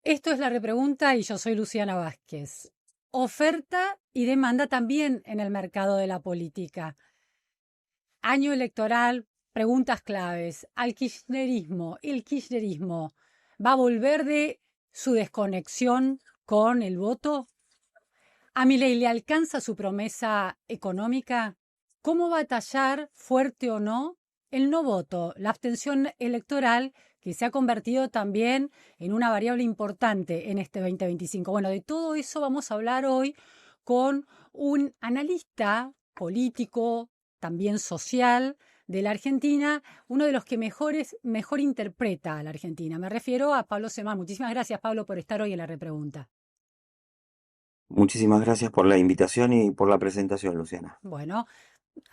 Esto es La Repregunta y yo soy Luciana Vázquez. Oferta y demanda también en el mercado de la política. Año electoral, preguntas claves. ¿El kirchnerismo va a volver de su desconexión con el voto? ¿A Milei le alcanza su promesa económica? ¿Cómo batallar, fuerte o no, el no voto, la abstención electoral, que se ha convertido también en una variable importante en este 2025? Bueno, de todo eso vamos a hablar hoy con un analista político, también social, de la Argentina, uno de los que mejor interpreta a la Argentina. Me refiero a Pablo Semán. Muchísimas gracias, Pablo, por estar hoy en La Repregunta. Muchísimas gracias por la invitación y por la presentación, Luciana. Bueno,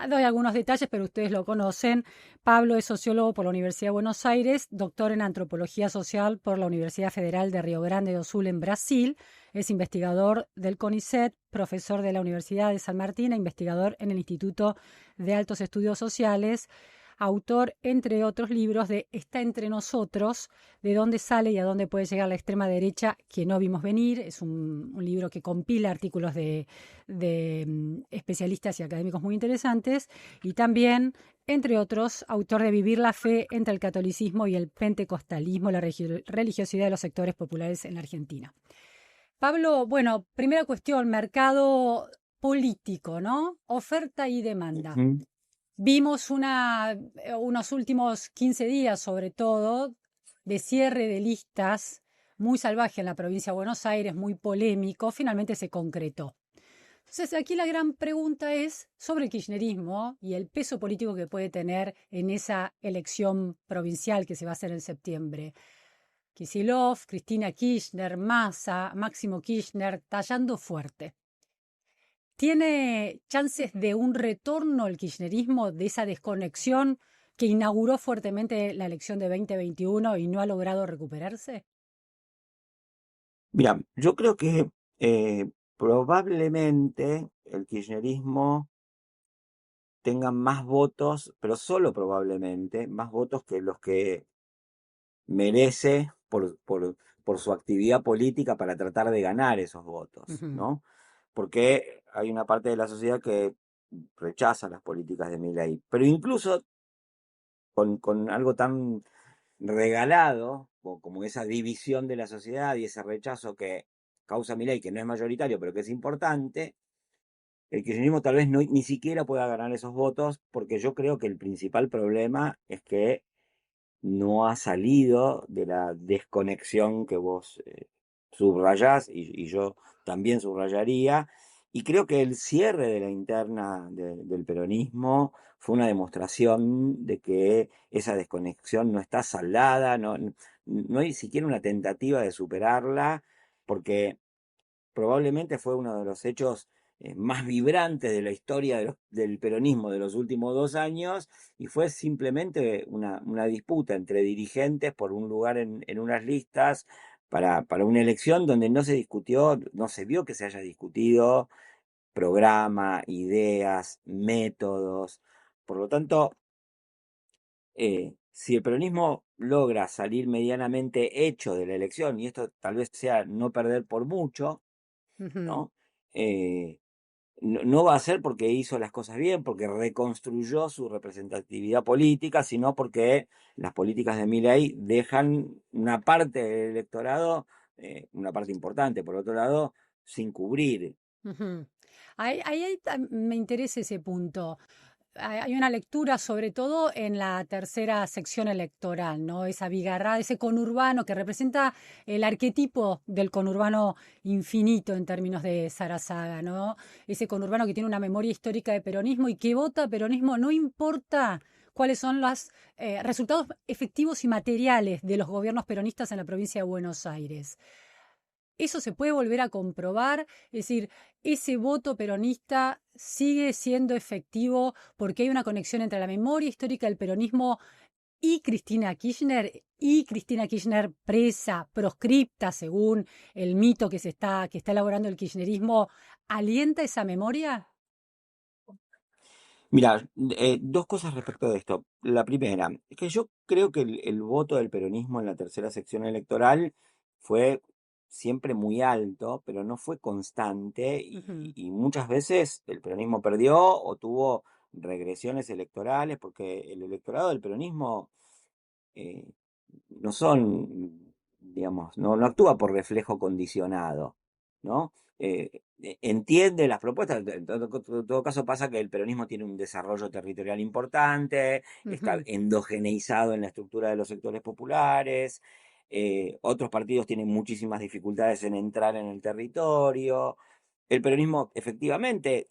doy algunos detalles, pero ustedes lo conocen. Pablo es sociólogo por la Universidad de Buenos Aires, doctor en antropología social por la Universidad Federal de Río Grande do Sul en Brasil. Es investigador del CONICET, profesor de la Universidad de San Martín e investigador en el Instituto de Altos Estudios Sociales. Autor, entre otros libros, de Está entre nosotros, de dónde sale y a dónde puede llegar la extrema derecha que no vimos venir. Es un libro que compila artículos de especialistas y académicos muy interesantes, y también, entre otros, autor de Vivir la fe entre el catolicismo y el pentecostalismo, la religiosidad de los sectores populares en la Argentina. Pablo, bueno, primera cuestión, mercado político, ¿no? Oferta y demanda. Ujú. Vimos unos últimos 15 días, sobre todo, de cierre de listas muy salvaje en la provincia de Buenos Aires, muy polémico, finalmente se concretó. Entonces, aquí la gran pregunta es sobre el kirchnerismo y el peso político que puede tener en esa elección provincial que se va a hacer en septiembre. Kicillof, Cristina Kirchner, Massa, Máximo Kirchner, tallando fuerte. ¿Tiene chances de un retorno al kirchnerismo, de esa desconexión que inauguró fuertemente la elección de 2021 y no ha logrado recuperarse? Mira, yo creo que probablemente el kirchnerismo tenga más votos, pero solo probablemente, más votos que los que merece por su actividad política para tratar de ganar esos votos, Ujú. ¿no? Porque hay una parte de la sociedad que rechaza las políticas de Milei, pero incluso con algo tan regalado, como esa división de la sociedad y ese rechazo que causa Milei, que no es mayoritario, pero que es importante, el kirchnerismo tal vez ni siquiera pueda ganar esos votos, porque yo creo que el principal problema es que no ha salido de la desconexión que vos subrayás y yo también subrayaría. Y creo que el cierre de la interna del peronismo fue una demostración de que esa desconexión no está saldada, no hay siquiera una tentativa de superarla, porque probablemente fue uno de los hechos más vibrantes de la historia del peronismo de los últimos 2 años, y fue simplemente una disputa entre dirigentes por un lugar en unas listas para una elección donde no se discutió, no se vio que se haya discutido programa, ideas, métodos. Por lo tanto, si el peronismo logra salir medianamente hecho de la elección, y esto tal vez sea no perder por mucho, Ujú. ¿no? Eh, no va a ser porque hizo las cosas bien, porque reconstruyó su representatividad política, sino porque las políticas de Milei dejan una parte del electorado, una parte importante, por otro lado, sin cubrir. Ujú. Me interesa ese punto. Hay una lectura, sobre todo en la tercera sección electoral, ¿no? Esa bigarrada, ese conurbano que representa el arquetipo del conurbano infinito en términos de Sarazaga, ¿no? Ese conurbano que tiene una memoria histórica de peronismo y que vota peronismo, no importa cuáles son los resultados efectivos y materiales de los gobiernos peronistas en la provincia de Buenos Aires. Eso se puede volver a comprobar, es decir, ese voto peronista sigue siendo efectivo porque hay una conexión entre la memoria histórica del peronismo y Cristina Kirchner presa, proscripta según el mito que está elaborando el kirchnerismo, ¿alienta esa memoria? Mira, dos cosas respecto de esto. La primera, es que yo creo que el voto del peronismo en la tercera sección electoral fue siempre muy alto, pero no fue constante Ujú, y muchas veces el peronismo perdió o tuvo regresiones electorales, porque el electorado del peronismo eh, no son, digamos, no actúa por reflejo condicionado, ¿no? Entiende las propuestas. En todo caso pasa que el peronismo tiene un desarrollo territorial importante, está ujú. endogeneizado en la estructura de los sectores populares, otros partidos tienen muchísimas dificultades en entrar en el territorio. El peronismo efectivamente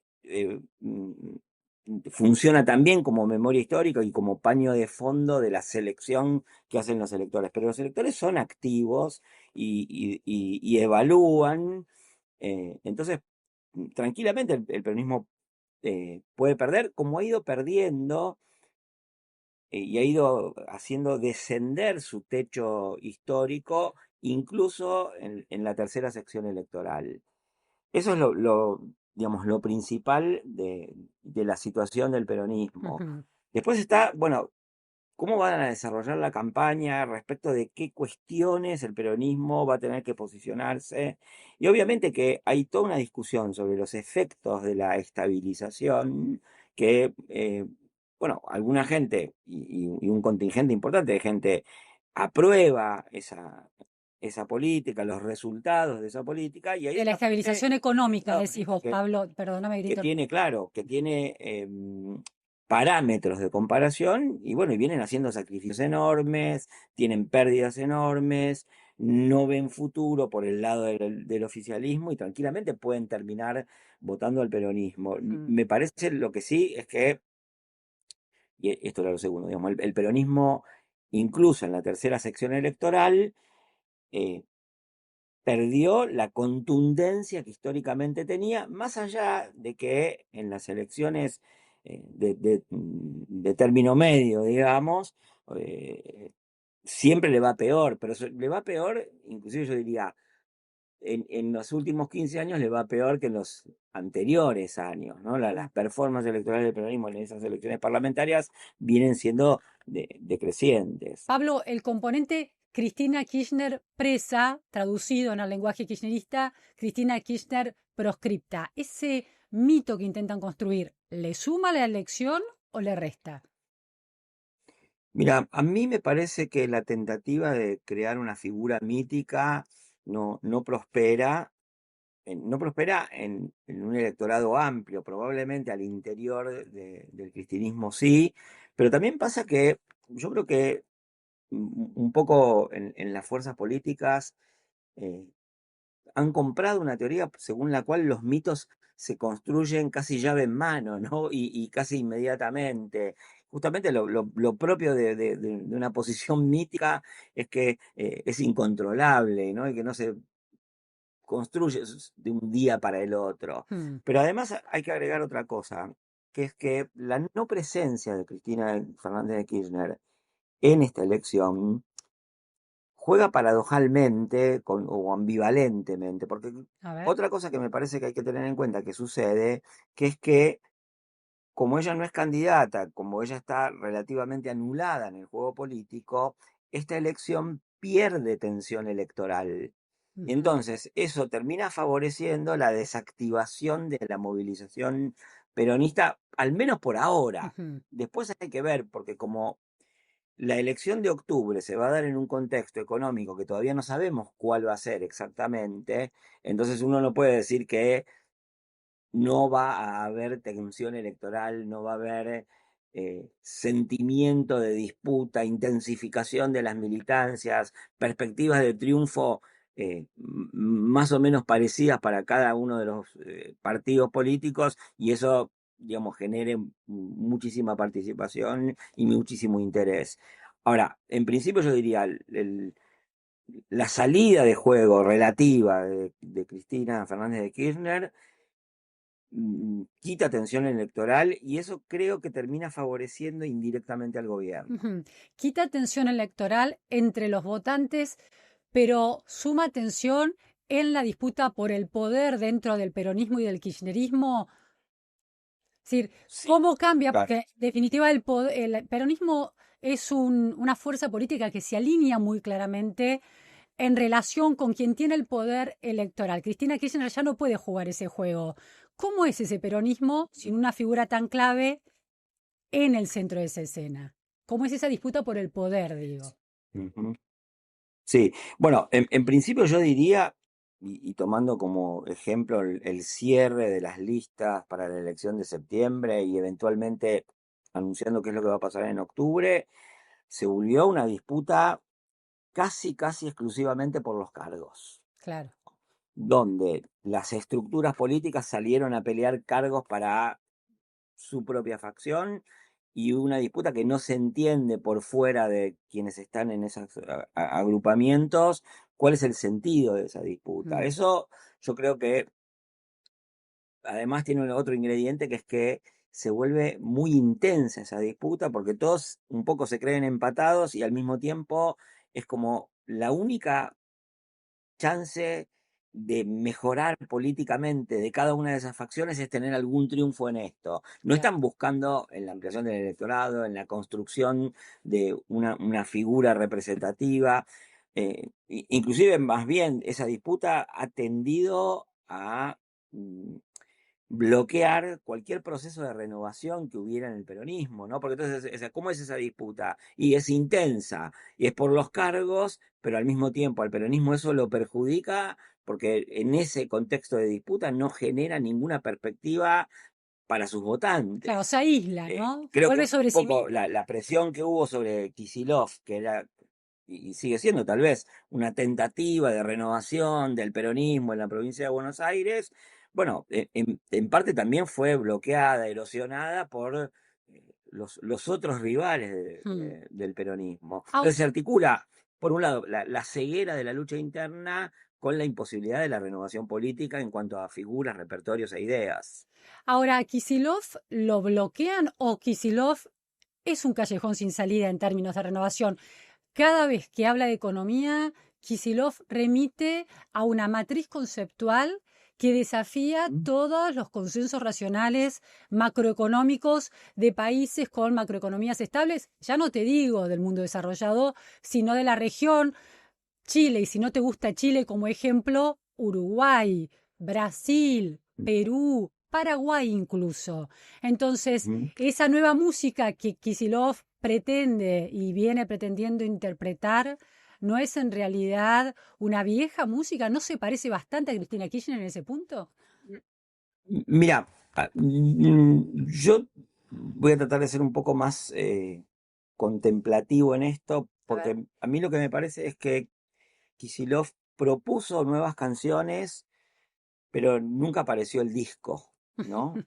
funciona también como memoria histórica y como paño de fondo de la selección que hacen los electores, pero los electores son activos y evalúan, entonces tranquilamente el peronismo puede perder, como ha ido perdiendo y ha ido haciendo descender su techo histórico, incluso en la tercera sección electoral. Eso es digamos, lo principal de la situación del peronismo. Ujú. Después está, bueno, cómo van a desarrollar la campaña respecto de qué cuestiones el peronismo va a tener que posicionarse. Y obviamente que hay toda una discusión sobre los efectos de la estabilización que, bueno, alguna gente y un contingente importante de gente aprueba esa política, los resultados de esa política, y hay De la otra parte estabilización económica, decís vos, que Pablo, perdóname que te que interrumpa. tiene, claro, que tiene parámetros de comparación y bueno, y vienen haciendo sacrificios enormes, tienen pérdidas enormes, no ven futuro por el lado del oficialismo y tranquilamente pueden terminar votando al peronismo. Ujú. Me parece lo que sí es que, y esto era lo segundo, digamos, el peronismo, incluso en la tercera sección electoral, eh, perdió la contundencia que históricamente tenía, más allá de que en las elecciones de término medio, digamos, eh, siempre le va peor, pero le va peor, inclusive yo diría, en los últimos 15 años le va peor que en los anteriores años, ¿no? Las performances electorales del peronismo en esas elecciones parlamentarias vienen siendo decrecientes. Pablo, el componente Cristina Kirchner presa, traducido en el lenguaje kirchnerista, Cristina Kirchner proscripta. ¿Ese mito que intentan construir le suma a la elección o le resta? Mira, a mí me parece que la tentativa de crear una figura mítica no prospera, no prospera en un electorado amplio, probablemente al interior del cristianismo sí, pero también pasa que yo creo que un poco en las fuerzas políticas eh, han comprado una teoría según la cual los mitos se construyen casi llave en mano, ¿no? Y casi inmediatamente. Justamente lo propio de una posición mítica es que es incontrolable, ¿no? Y que no se construye de un día para el otro. Hmm, Pero además hay que agregar otra cosa, que es que la no presencia de Cristina Fernández de Kirchner en esta elección juega paradojalmente o ambivalentemente, porque a ver. otra cosa que me parece que hay que tener en cuenta que sucede, que es que como ella no es candidata, como ella está relativamente anulada en el juego político, esta elección pierde tensión electoral. Y Ujú, entonces eso termina favoreciendo la desactivación de la movilización peronista, al menos por ahora. ujú. Después hay que ver, porque como la elección de octubre se va a dar en un contexto económico que todavía no sabemos cuál va a ser exactamente, entonces uno no puede decir que no va a haber tensión electoral, no va a haber sentimiento de disputa, intensificación de las militancias, perspectivas de triunfo más o menos parecidas para cada uno de los partidos políticos y eso, digamos, genere muchísima participación y muchísimo interés. Ahora, en principio yo diría, la salida de juego relativa de Cristina Fernández de Kirchner quita tensión electoral y eso creo que termina favoreciendo indirectamente al gobierno. Ujú. Quita tensión electoral entre los votantes, pero suma tensión en la disputa por el poder dentro del peronismo y del kirchnerismo. Es decir, Sí, ¿cómo cambia? claro. Porque en definitiva el peronismo es una fuerza política que se alinea muy claramente en relación con quien tiene el poder electoral. Cristina Kirchner ya no puede jugar ese juego. ¿Cómo es ese peronismo sin una figura tan clave en el centro de esa escena? ¿Cómo es esa disputa por el poder, digo? Ujú. Sí, bueno, en principio yo diría, y tomando como ejemplo el cierre de las listas para la elección de septiembre y eventualmente anunciando qué es lo que va a pasar en octubre, se volvió una disputa casi exclusivamente por los cargos, Claro. donde las estructuras políticas salieron a pelear cargos para su propia facción y una disputa que no se entiende por fuera de quienes están en esos agrupamientos, cuál es el sentido de esa disputa. Mm, Eso yo creo que además tiene otro ingrediente que es que se vuelve muy intensa esa disputa porque todos un poco se creen empatados y al mismo tiempo es como la única chance de mejorar políticamente de cada una de esas facciones es tener algún triunfo en esto. No claro. están buscando en la ampliación del electorado, en la construcción de una figura representativa. Inclusive, más bien, esa disputa ha tendido a bloquear cualquier proceso de renovación que hubiera en el peronismo, ¿no? Porque entonces, ¿cómo es esa disputa? Y es intensa, y es por los cargos, pero al mismo tiempo al peronismo eso lo perjudica porque en ese contexto de disputa no genera ninguna perspectiva para sus Claro, votantes. se aísla, ¿no? Creo que Vuelve un sobre sí poco mismo. la presión que hubo sobre Kicillof, que era y sigue siendo tal vez una tentativa de renovación del peronismo en la provincia de Buenos Aires, bueno, en parte también fue bloqueada, erosionada por los otros rivales Mm. del peronismo. Au- Entonces se articula, por un lado, la ceguera de la lucha interna con la imposibilidad de la renovación política en cuanto a figuras, repertorios e ideas. Ahora, ¿Kicillof lo bloquean o Kicillof es un callejón sin salida en términos de renovación? Cada vez que habla de economía, Kicillof remite a una matriz conceptual que desafía ¿Mm? todos los consensos racionales macroeconómicos de países con macroeconomías estables, ya no te digo del mundo desarrollado, sino de la región, Chile, y si no te gusta Chile como ejemplo, Uruguay, Brasil, Perú, Paraguay incluso. Entonces, ¿Mm? esa nueva música que Kicillof pretende y viene pretendiendo interpretar, ¿no es en realidad una vieja música? ¿No se parece bastante a Cristina Kirchner en ese punto? Mira, yo voy a tratar de ser un poco más contemplativo en esto, A ver. porque a mí lo que me parece es que Kicillof propuso nuevas canciones, pero nunca apareció el disco, ¿no?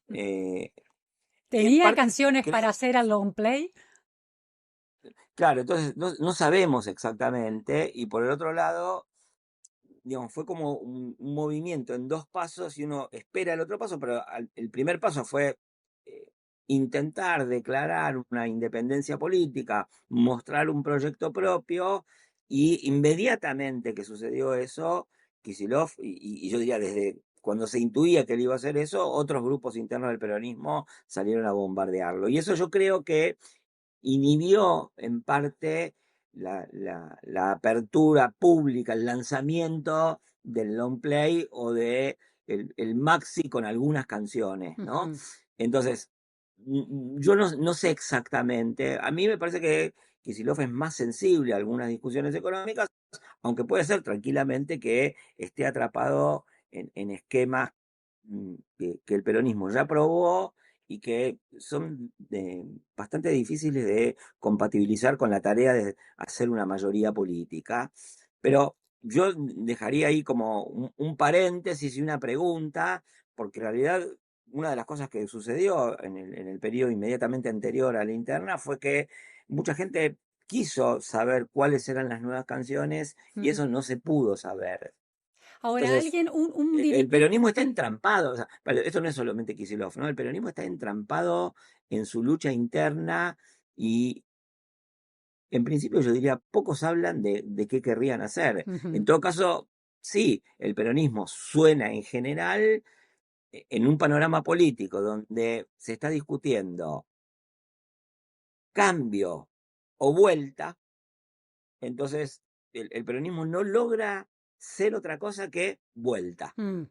Y en ¿Tenía parte canciones para creo, hacer al long play? claro, entonces no sabemos exactamente, y por el otro lado, digamos, fue como un movimiento en dos pasos y uno espera el otro paso, pero el primer paso fue eh, intentar declarar una independencia política, mostrar un proyecto propio y inmediatamente que sucedió eso, Kicillof, y yo diría desde cuando se intuía que él iba a hacer eso, otros grupos internos del peronismo salieron a bombardearlo. Y eso yo creo que inhibió en parte la apertura pública, el lanzamiento del long play o de el maxi con algunas canciones, ¿no? Ujú. Entonces, yo no sé exactamente, a mí me parece que Kicillof es más sensible a algunas discusiones económicas, aunque puede ser tranquilamente que esté atrapado en esquemas que el peronismo ya probó y que son bastante difíciles de compatibilizar con la tarea de hacer una mayoría política. Pero yo dejaría ahí como un paréntesis y una pregunta, porque en realidad una de las cosas que sucedió en el periodo inmediatamente anterior a la interna fue que mucha gente quiso saber cuáles eran las nuevas canciones y Ujú. eso no se pudo saber. Ahora, Entonces, alguien, un el dirigente. peronismo está entrampado, o sea, esto no es solamente Kicillof, ¿no? El peronismo está entrampado en su lucha interna y en principio yo diría, pocos hablan de qué querrían hacer. En todo caso, sí, el peronismo suena en general en un panorama político donde se está discutiendo cambio o vuelta, entonces el peronismo no logra ser otra cosa que vuelta, Mm.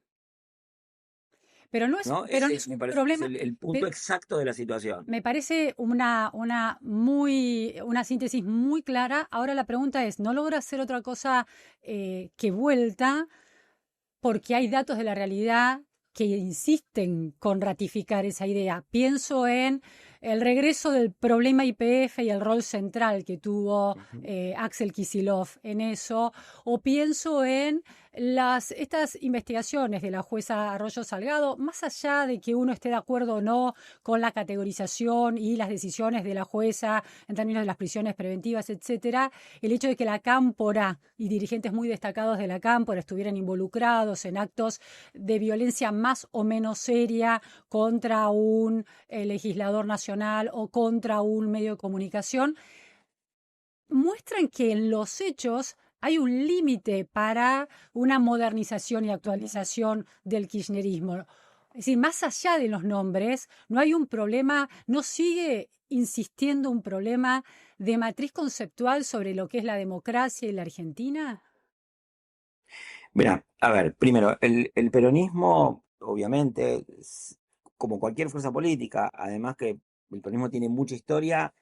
Pero no es, ¿no? pero no Ese es me un parece que es problema. el punto exacto de la situación. Me parece una síntesis muy clara. Ahora la pregunta es, ¿no logra hacer otra cosa que vuelta? Porque hay datos de la realidad que insisten con ratificar esa idea. Pienso en el regreso del problema YPF y el rol central que tuvo Ujú. Axel Kicillof en eso, o pienso en estas investigaciones de la jueza Arroyo Salgado, más allá de que uno esté de acuerdo o no con la categorización y las decisiones de la jueza en términos de las prisiones preventivas, etcétera, el hecho de que la Cámpora y dirigentes muy destacados de la Cámpora estuvieran involucrados en actos de violencia más o menos seria contra un legislador nacional o contra un medio de comunicación, muestran que en los hechos hay un límite para una modernización y actualización del kirchnerismo. Es decir, más allá de los nombres, no hay un problema, no sigue insistiendo un problema de matriz conceptual sobre lo que es la democracia y la Argentina. Mira, a ver, primero, el peronismo, obviamente, como cualquier fuerza política, además que el peronismo tiene mucha historia,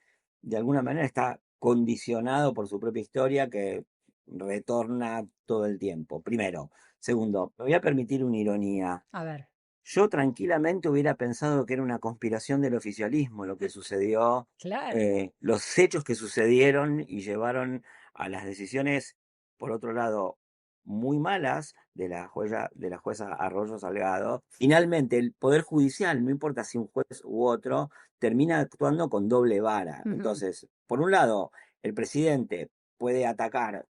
de alguna manera está condicionado por su propia historia que retorna todo el tiempo. Primero. Segundo, me voy a permitir una ironía. A ver, Yo tranquilamente hubiera pensado que era una conspiración del oficialismo lo que sucedió, claro. los hechos que sucedieron y llevaron a las decisiones, por otro lado, muy malas de la jueza Arroyo Salgado. Finalmente, el Poder Judicial, no importa si un juez u otro, termina actuando con doble vara. Ujú, Entonces, por un lado, el presidente puede atacar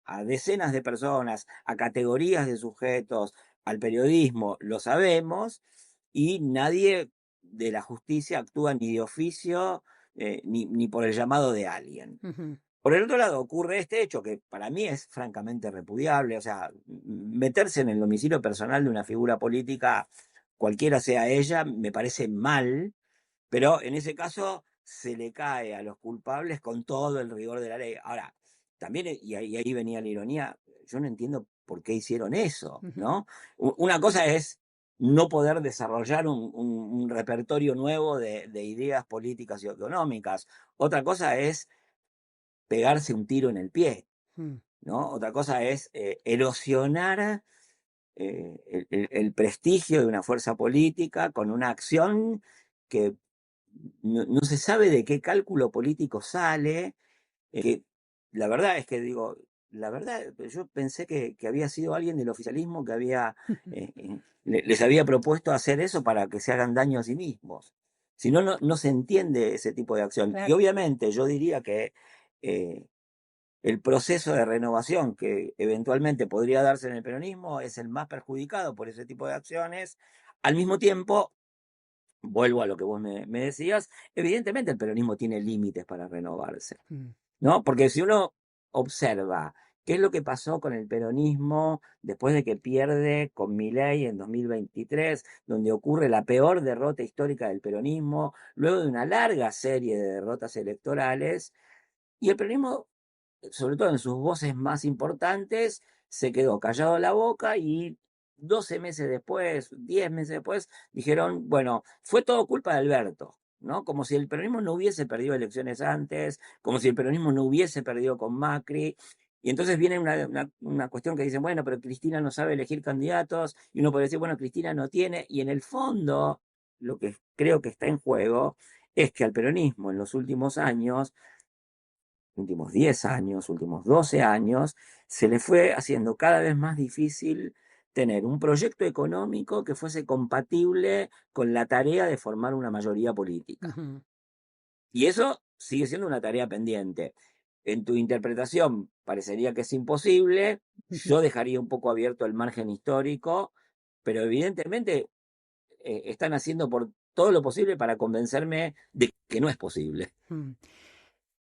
a decenas de personas, a categorías de sujetos, al periodismo, lo sabemos, y nadie de la justicia actúa ni de oficio ni por el llamado de alguien. ujú. Por el otro lado, ocurre este hecho que para mí es francamente repudiable, o sea, meterse en el domicilio personal de una figura política, cualquiera sea ella, me parece mal, pero en ese caso se le cae a los culpables con todo el rigor de la ley. Ahora, también, y ahí venía la ironía, yo no entiendo por qué hicieron eso, Ujú. ¿no? Una cosa es no poder desarrollar un repertorio nuevo de ideas políticas y económicas. Otra cosa es pegarse un tiro en el pie, Mm. ¿no? Otra cosa es erosionar el prestigio de una fuerza política con una acción que no se sabe de qué cálculo político sale, que la verdad es que digo, la verdad, yo pensé que había sido alguien del oficialismo que había, les había propuesto hacer eso para que se hagan daño a sí mismos. Si no, no se entiende ese tipo de acción. Y Claro. obviamente yo diría que eh, el proceso de renovación que eventualmente podría darse en el peronismo es el más perjudicado por ese tipo de acciones. Al mismo tiempo, vuelvo a lo que vos me decías, evidentemente el peronismo tiene límites para renovarse, Mm. ¿no? Porque si uno observa qué es lo que pasó con el peronismo después de que pierde con Milei en 2023, donde ocurre la peor derrota histórica del peronismo, luego de una larga serie de derrotas electorales, y el peronismo, sobre todo en sus voces más importantes, se quedó callado la boca y 12 meses después, 10 meses después, dijeron, bueno, fue todo culpa de Alberto, ¿no? Como si el peronismo no hubiese perdido elecciones antes, como si el peronismo no hubiese perdido con Macri. Y entonces viene una cuestión que dicen, bueno, pero Cristina no sabe elegir candidatos, y uno puede decir, bueno, Cristina no tiene, y en el fondo, lo que creo que está en juego es que al peronismo en los últimos años últimos 10 años, últimos 12 años, se le fue haciendo cada vez más difícil tener un proyecto económico que fuese compatible con la tarea de formar una mayoría política. Ujú. Y eso sigue siendo una tarea pendiente. En tu interpretación parecería que es imposible, yo dejaría un poco abierto el margen histórico, pero evidentemente están haciendo por todo lo posible para convencerme de que no es posible. Mm.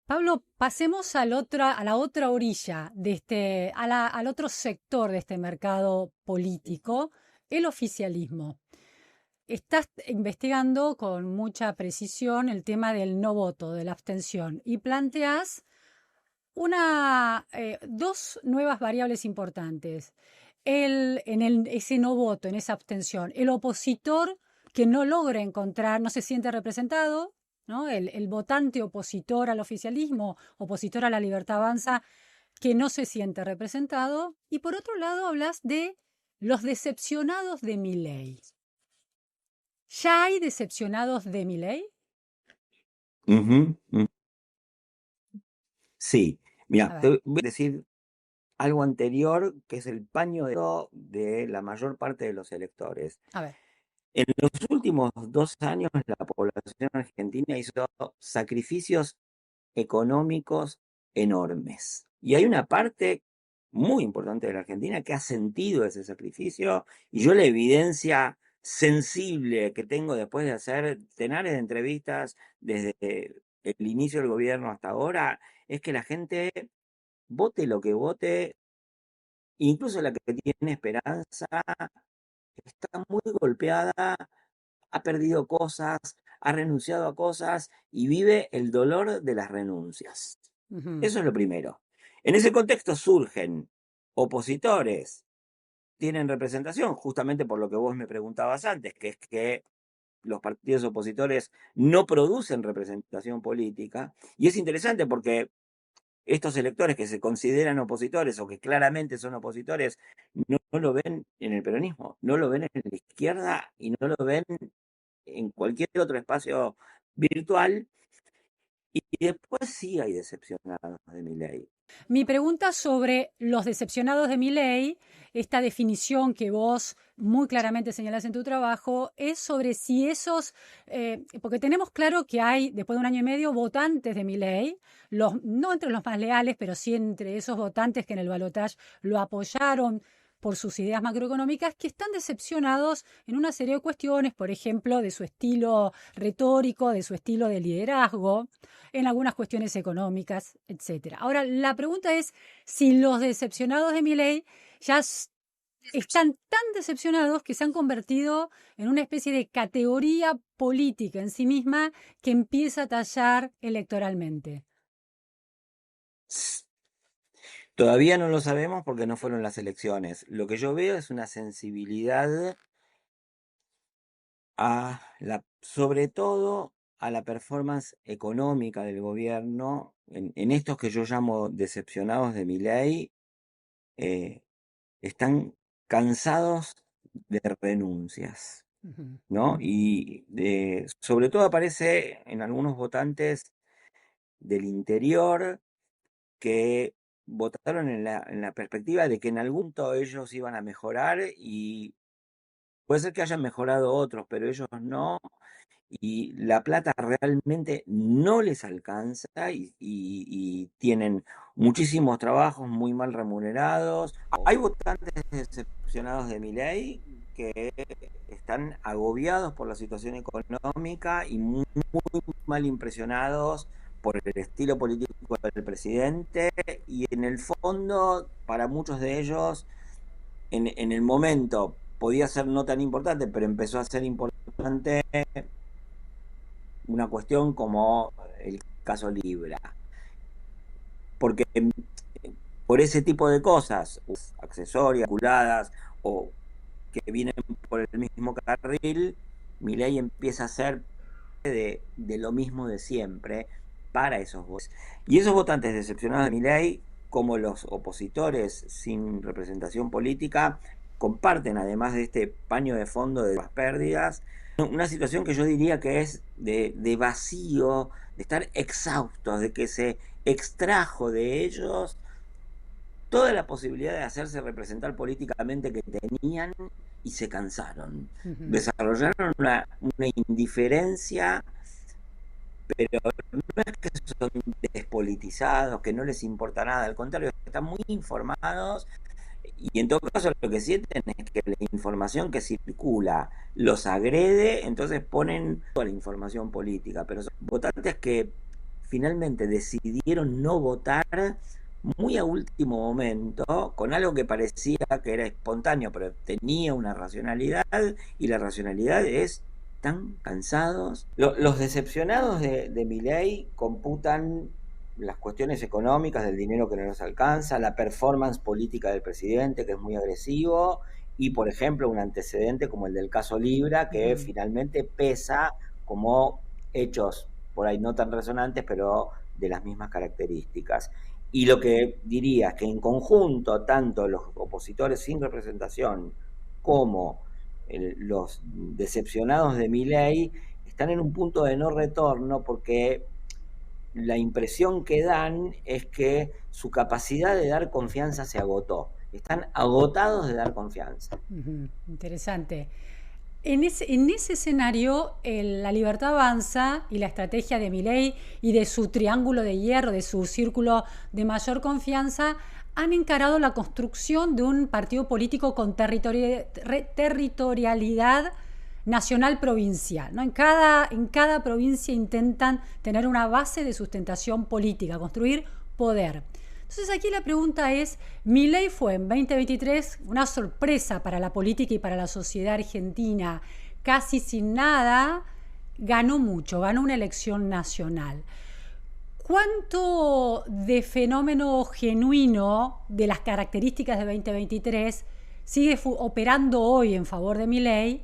Pablo, pasemos a la otra orilla de al otro sector de este mercado político, el oficialismo. Estás investigando con mucha precisión el tema del no voto, de la abstención, y planteas dos nuevas variables importantes. Ese no voto, en esa abstención, el opositor que no logra encontrar, no se siente representado, ¿no? El votante opositor al oficialismo, opositor a la Libertad Avanza, que no se siente representado. Y por otro lado hablas de los decepcionados de Milei. ¿Ya hay decepcionados de Milei? Sí, A mira, ver, te voy a decir algo anterior que es el paño de la mayor parte de los electores. a ver. En los últimos 2 años la población argentina hizo sacrificios económicos enormes. Y hay una parte muy importante de la Argentina que ha sentido ese sacrificio, y yo la evidencia sensible que tengo después de hacer centenares de entrevistas desde el inicio del gobierno hasta ahora, es que la gente, vote lo que vote, incluso la que tiene esperanza, está muy golpeada, ha perdido cosas, ha renunciado a cosas y vive el dolor de las renuncias. Ujú. Eso es lo primero. En ese contexto surgen opositores, tienen representación, justamente por lo que vos me preguntabas antes, que es que los partidos opositores no producen representación política. Y es interesante porque estos electores que se consideran opositores o que claramente son opositores, no lo ven en el peronismo, no lo ven en la izquierda y no lo ven en cualquier otro espacio virtual. Y después sí hay decepcionados de Milei. Mi pregunta sobre los decepcionados de Milei, esta definición que vos muy claramente señalás en tu trabajo, es sobre si esos, porque tenemos claro que hay, después de 1 año y medio, votantes de Milei, no entre los más leales, pero sí entre esos votantes que en el balotaje lo apoyaron por sus ideas macroeconómicas, que están decepcionados en una serie de cuestiones, por ejemplo, de su estilo retórico, de su estilo de liderazgo, en algunas cuestiones económicas, etc. Ahora, la pregunta es si los decepcionados de Milei ya están tan decepcionados que se han convertido en una especie de categoría política en sí misma que empieza a tallar electoralmente. Todavía no lo sabemos porque no fueron las elecciones. Lo que yo veo es una sensibilidad sobre todo a la performance económica del gobierno, en estos que yo llamo decepcionados de Milei, están cansados de renuncias, Ujú. ¿no? Y sobre todo aparece en algunos votantes del interior que votaron en la perspectiva de que en algún punto ellos iban a mejorar, y puede ser que hayan mejorado otros, pero ellos no, y la plata realmente no les alcanza, y tienen muchísimos trabajos muy mal remunerados. Hay votantes decepcionados de Milei que están agobiados por la situación económica y muy, muy mal impresionados por el estilo político del presidente, y en el fondo, para muchos de ellos, en el momento podía ser no tan importante, pero empezó a ser importante una cuestión como el caso Libra. Porque por ese tipo de cosas, accesorias, calculadas, o que vienen por el mismo carril, Milei empieza a ser de lo mismo de siempre para esos votantes. Y esos votantes decepcionados de Milei, como los opositores sin representación política, comparten, además de este paño de fondo de las pérdidas, una situación que yo diría que es de vacío, de estar exhaustos, de que se extrajo de ellos toda la posibilidad de hacerse representar políticamente que tenían, y se cansaron. Ujú. Desarrollaron una indiferencia, pero no es que son despolitizados, que no les importa nada, al contrario, están muy informados, y en todo caso lo que sienten es que la información que circula los agrede, entonces ponen toda la información política, pero son votantes que finalmente decidieron no votar muy a último momento, con algo que parecía que era espontáneo, pero tenía una racionalidad, y la racionalidad es tan cansados. Los decepcionados de Milei computan las cuestiones económicas del dinero que no nos alcanza, la performance política del presidente, que es muy agresivo, y por ejemplo un antecedente como el del caso Libra, que finalmente pesa como hechos por ahí no tan resonantes, pero de las mismas características. Y lo que diría es que en conjunto, tanto los opositores sin representación como los decepcionados de Milei están en un punto de no retorno, porque la impresión que dan es que su capacidad de dar confianza se agotó. Están agotados de dar confianza. Interesante. En ese escenario, La Libertad Avanza y la estrategia de Milei y de su triángulo de hierro, de su círculo de mayor confianza, han encarado la construcción de un partido político con territorialidad nacional provincial, ¿no? En cada provincia intentan tener una base de sustentación política, construir poder. Entonces aquí la pregunta es, Milei fue en 2023 una sorpresa para la política y para la sociedad argentina, casi sin nada, ganó mucho, ganó una elección nacional. ¿Cuánto de fenómeno genuino de las características de 2023 sigue operando hoy en favor de Milei?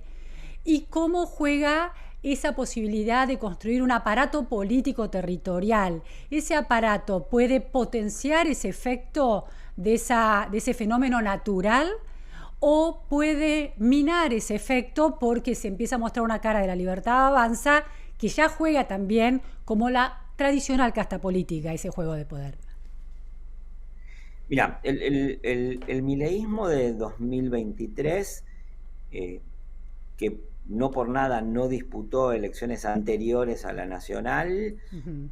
¿Y cómo juega esa posibilidad de construir un aparato político territorial? ¿Ese aparato puede potenciar ese efecto de ese fenómeno natural o puede minar ese efecto porque se empieza a mostrar una cara de La Libertad Avanza que ya juega también como la tradicional casta política, ese juego de poder? Mira, el mileísmo de 2023, que no por nada no disputó elecciones anteriores a la nacional,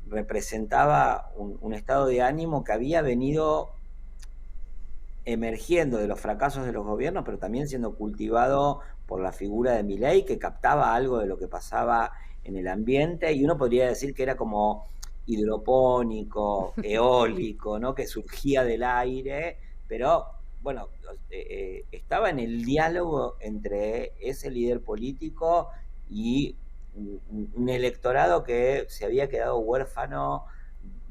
representaba un estado de ánimo que había venido emergiendo de los fracasos de los gobiernos, pero también siendo cultivado por la figura de Milei, que captaba algo de lo que pasaba en el ambiente, y uno podría decir que era como hidropónico, eólico, ¿no? Que surgía del aire, pero bueno, estaba en el diálogo entre ese líder político y un electorado que se había quedado huérfano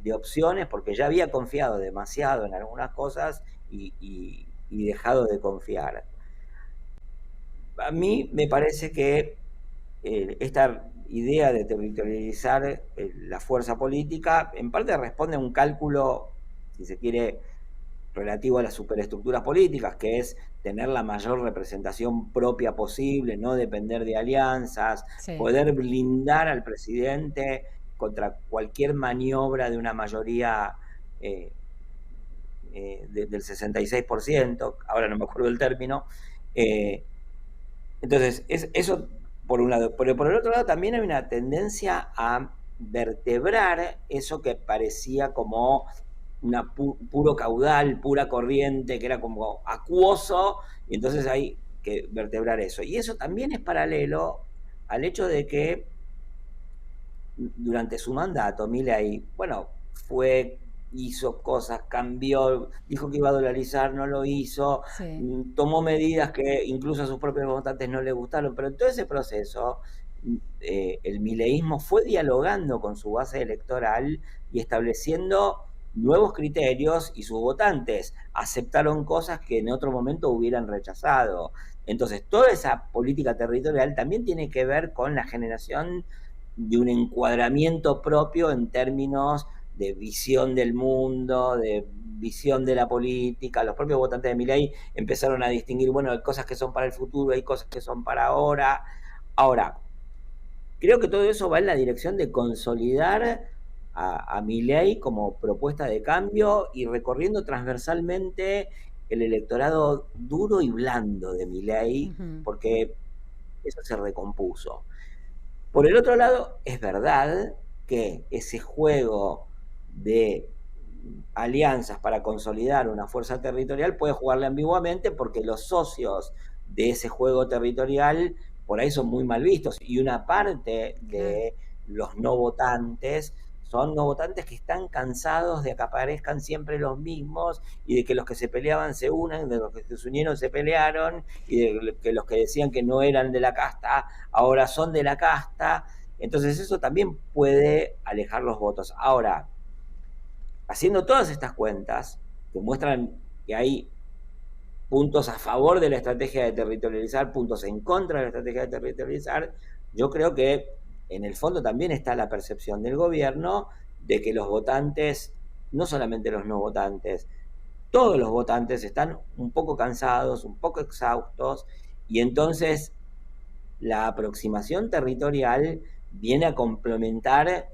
de opciones porque ya había confiado demasiado en algunas cosas y dejado de confiar. A mí me parece que esta idea de territorializar la fuerza política en parte responde a un cálculo, si se quiere, relativo a las superestructuras políticas, que es tener la mayor representación propia posible, no depender de alianzas, Sí. poder blindar al presidente contra cualquier maniobra de una mayoría del 66%, ahora no me acuerdo del término. Entonces, eso por un lado. Pero por el otro lado también hay una tendencia a vertebrar eso que parecía como una puro caudal, pura corriente, que era como acuoso, y entonces hay que vertebrar eso. Y eso también es paralelo al hecho de que durante su mandato, Milei, bueno, hizo cosas, cambió, dijo que iba a dolarizar, no lo hizo, Sí. tomó medidas que incluso a sus propios votantes no le gustaron, pero en todo ese proceso el mileísmo fue dialogando con su base electoral y estableciendo nuevos criterios, y sus votantes aceptaron cosas que en otro momento hubieran rechazado. Entonces, toda esa política territorial también tiene que ver con la generación de un encuadramiento propio en términos de visión del mundo, de visión de la política. Los propios votantes de Milei empezaron a distinguir, bueno, hay cosas que son para el futuro, hay cosas que son para ahora. Ahora, creo que todo eso va en la dirección de consolidar a Milei como propuesta de cambio y recorriendo transversalmente el electorado duro y blando de Milei, porque eso se recompuso. Por el otro lado, es verdad que ese juego de alianzas para consolidar una fuerza territorial puede jugarle ambiguamente, porque los socios de ese juego territorial por ahí son muy mal vistos, y una parte de los no votantes son no votantes que están cansados de que aparezcan siempre los mismos, y de que los que se peleaban se unan, de los que se unieron se pelearon, y de que los que decían que no eran de la casta ahora son de la casta. Entonces eso también puede alejar los votos. Ahora, haciendo todas estas cuentas que muestran que hay puntos a favor de la estrategia de territorializar, puntos en contra de la estrategia de territorializar, yo creo que en el fondo también está la percepción del gobierno de que los votantes, no solamente los no votantes, todos los votantes están un poco cansados, un poco exhaustos, y entonces la aproximación territorial viene a complementar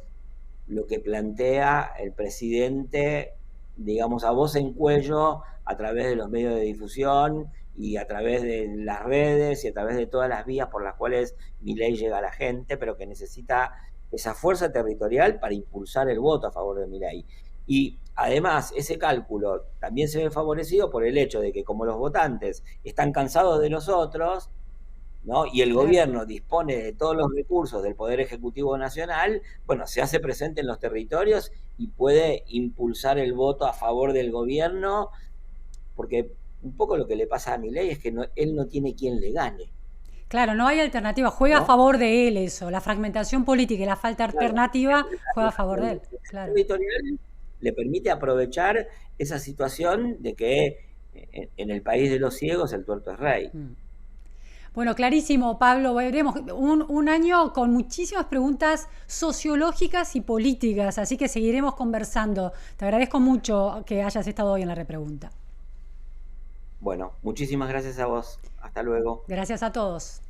lo que plantea el presidente, digamos, a voz en cuello, a través de los medios de difusión y a través de las redes y a través de todas las vías por las cuales Milei llega a la gente, pero que necesita esa fuerza territorial para impulsar el voto a favor de Milei. Y además, ese cálculo también se ve favorecido por el hecho de que como los votantes están cansados de los otros, ¿no? Y el Claro. gobierno dispone de todos los recursos del Poder Ejecutivo Nacional, bueno, se hace presente en los territorios y puede impulsar el voto a favor del gobierno, porque un poco lo que le pasa a Milei es que él no tiene quien le gane, Claro, no hay alternativa. Juega a ¿no? favor de él eso. La fragmentación política y la falta de Claro, alternativa juega a la favor de él. fragmentación Claro. territorial le permite aprovechar esa situación de que en el país de los ciegos el tuerto es rey. Bueno, clarísimo, Pablo. Veremos un año con muchísimas preguntas sociológicas y políticas, así que seguiremos conversando. Te agradezco mucho que hayas estado hoy en la repregunta. Bueno, muchísimas gracias a vos. Hasta luego. Gracias a todos.